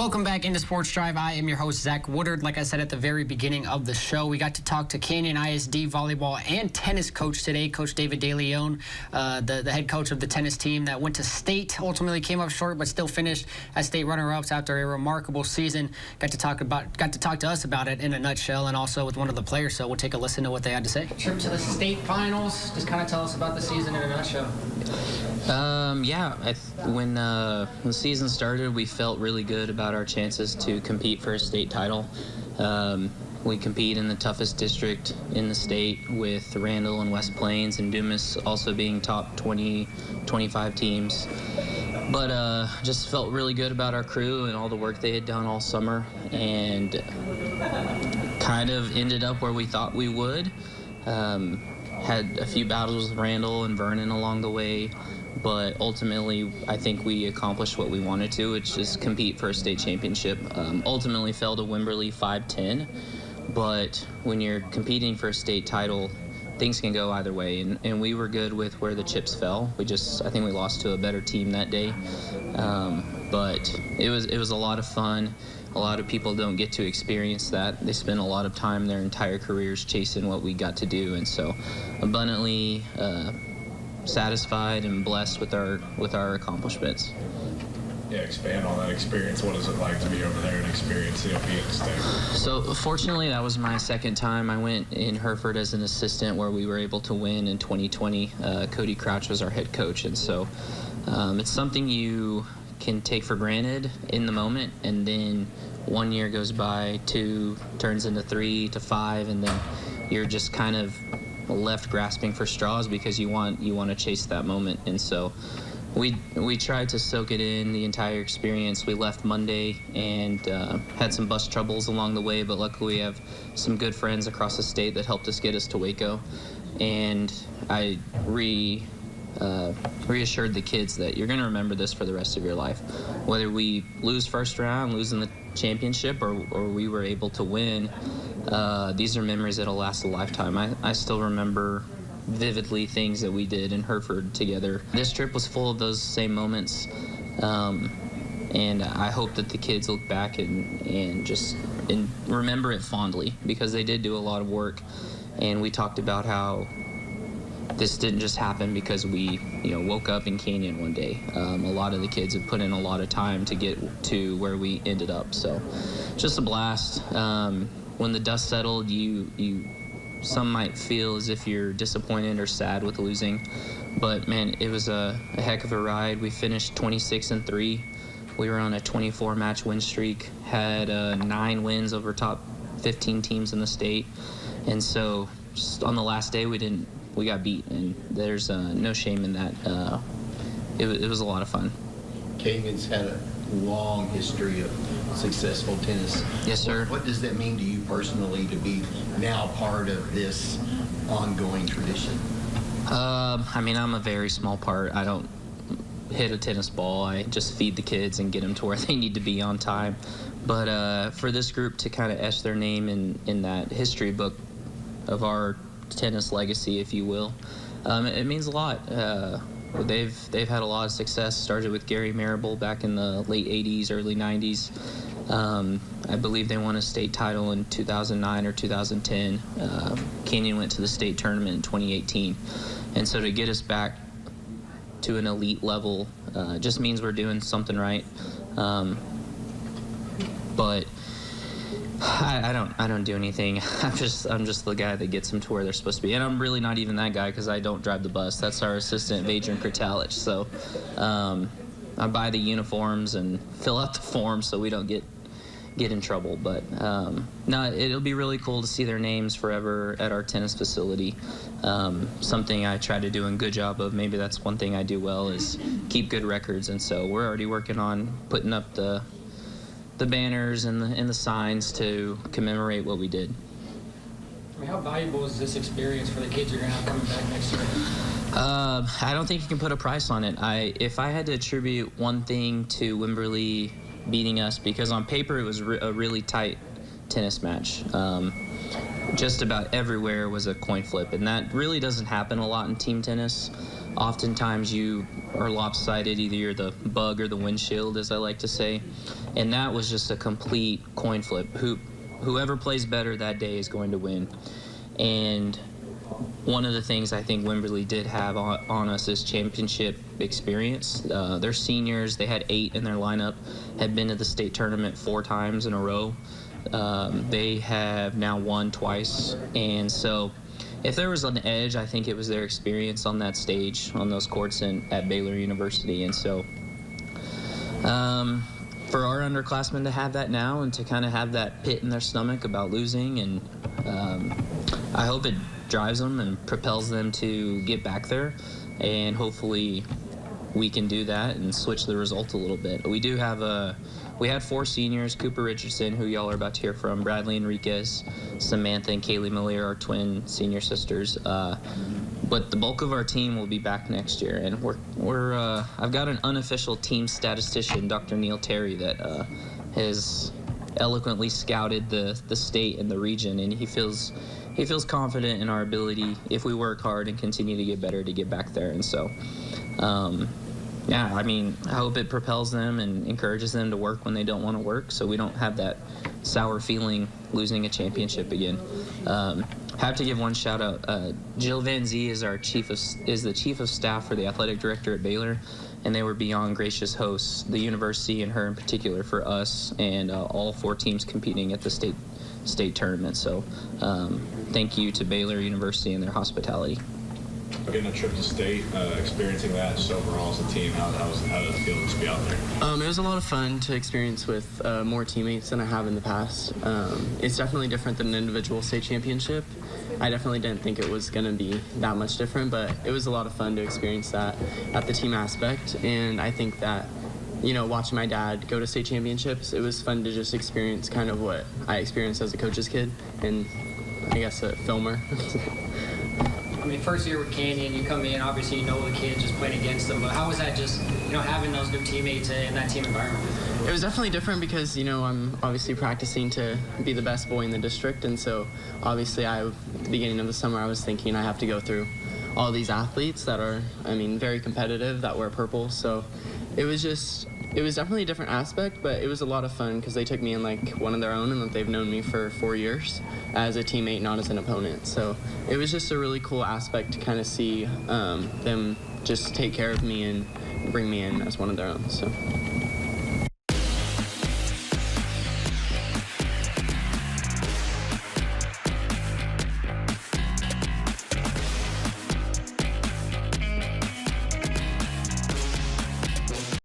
Welcome back into Sports Drive. I am your host, Zach Woodard. Like I said at the very beginning of the show, we got to talk to Canyon ISD volleyball and tennis coach today, Coach David DeLeon, the head coach of the tennis team that went to state, ultimately came up short, but still finished as state runner-ups after a remarkable season. Got to talk to us about it in a nutshell, and also with one of the players. So we'll take a listen to what they had to say. Trip to the state finals. Just kind of tell us about the season in a nutshell. When the season started, we felt really good about our chances to compete for a state title. We compete in the toughest district in the state with Randall and West Plains and Dumas also being top 20, 25 teams. But just felt really good about our crew and all the work they had done all summer, and kind of ended up where we thought we would. Had a few battles with Randall and Vernon along the way, but ultimately I think we accomplished what we wanted to, which is compete for a state championship. Ultimately fell to Wimberley 5-10, but when you're competing for a state title, things can go either way, and we were good with where the chips fell. I think we lost to a better team that day, but it was a lot of fun. A lot of people don't get to experience that. They spend a lot of time their entire careers chasing what we got to do, and so abundantly satisfied and blessed with our accomplishments. Yeah, expand on that experience. What is it like to be over there and experience being a state? So fortunately, that was my second time. I went in Hereford as an assistant, where we were able to win in 2020. Cody Crouch was our head coach, and so it's something you can take for granted in the moment, and then 1 year goes by, 2 turns into 3 to 5, and then you're just kind of left grasping for straws because you want to chase that moment. And so we tried to soak it in, the entire experience. We left Monday and had some bus troubles along the way, but luckily we have some good friends across the state that helped us get us to Waco, and I reassured the kids that you're going to remember this for the rest of your life. Whether we lose first round, losing the championship, or we were able to win, these are memories that'll last a lifetime. I still remember vividly things that we did in Hereford together. This trip was full of those same moments, and I hope that the kids look back and remember it fondly, because they did do a lot of work, and we talked about how this didn't just happen because we woke up in Canyon one day. A lot of the kids have put in a lot of time to get to where we ended up, so just a blast. When the dust settled, some might feel as if you're disappointed or sad with losing, but man, it was a heck of a ride. We finished 26-3. We were on a 24-match win streak, had 9 wins over top 15 teams in the state, and so just on the last day we got beat, and there's no shame in that. It was a lot of fun. Canyon's had a long history of successful tennis. Yes, sir. What does that mean to you personally to be now part of this ongoing tradition? I'm a very small part. I don't hit a tennis ball. I just feed the kids and get them to where they need to be on time. But for this group to kind of etch their name in that history book of our tennis legacy, if you will, it means a lot. They've had a lot of success. Started with Gary Marable back in the late 80s, early 90s. I believe they won a state title in 2009 or 2010. Canyon went to the state tournament in 2018, and so to get us back to an elite level just means we're doing something right. But I don't do anything. I'm just the guy that gets them to where they're supposed to be, and I'm really not even that guy because I don't drive the bus. That's our assistant, Adrian Kurtalich. So I buy the uniforms and fill out the forms so we don't get in trouble. But no, it'll be really cool to see their names forever at our tennis facility. Something I try to do a good job of. Maybe that's one thing I do well, is keep good records, and so we're already working on putting up the banners and the signs to commemorate what we did. How valuable is this experience for the kids you're going to have coming back next year? I don't think you can put a price on it. If I had to attribute one thing to Wimberley beating us, because on paper it was a really tight tennis match. Just about everywhere was a coin flip, and that really doesn't happen a lot in team tennis. oftentimes you are lopsided. Either you're the bug or the windshield, as I like to say. And that was just a complete coin flip. Whoever plays better that day is going to win. And one of the things I think Wimberley did have on us is championship experience. Their seniors, they had 8 in their lineup, had been to the state tournament 4 times in a row. They have now won twice. And so if there was an edge, I think it was their experience on that stage, on those courts at Baylor University. And so for our underclassmen to have that now and to kind of have that pit in their stomach about losing, and I hope it drives them and propels them to get back there, and hopefully we can do that and switch the result a little bit. We had 4 seniors: Cooper Richardson, who y'all are about to hear from, Bradley Enriquez, Samantha and Kaylee Miller, our twin senior sisters. But the bulk of our team will be back next year, and I've got an unofficial team statistician, Dr. Neil Terry, that has eloquently scouted the state and the region, and he feels confident in our ability, if we work hard and continue to get better, to get back there. And so yeah, I mean, I hope it propels them and encourages them to work when they don't want to work, so we don't have that sour feeling losing a championship again. Have to give one shout out. Jill Van Zee is the chief of staff for the athletic director at Baylor, and they were beyond gracious hosts, the university and her in particular, for us and all 4 teams competing at the state tournament. So thank you to Baylor University and their hospitality. Getting a trip to state, experiencing that just overall as a team, how does it feel to just be out there? It was a lot of fun to experience with more teammates than I have in the past. It's definitely different than an individual state championship. I definitely didn't think it was going to be that much different, but it was a lot of fun to experience that at the team aspect. And I think that, watching my dad go to state championships, it was fun to just experience kind of what I experienced as a coach's kid and I guess a filmer. I mean, first year with Canyon, you come in, obviously you know the kids, just playing against them, but how was that just, having those new teammates in that team environment? It was definitely different because, I'm obviously practicing to be the best boy in the district, and so obviously at the beginning of the summer I was thinking I have to go through all these athletes that are, very competitive, that wear purple, so it was definitely a different aspect, but it was a lot of fun because they took me in like one of their own, and that they've known me for 4 years as a teammate, not as an opponent. So it was just a really cool aspect to kind of see them just take care of me and bring me in as one of their own. So.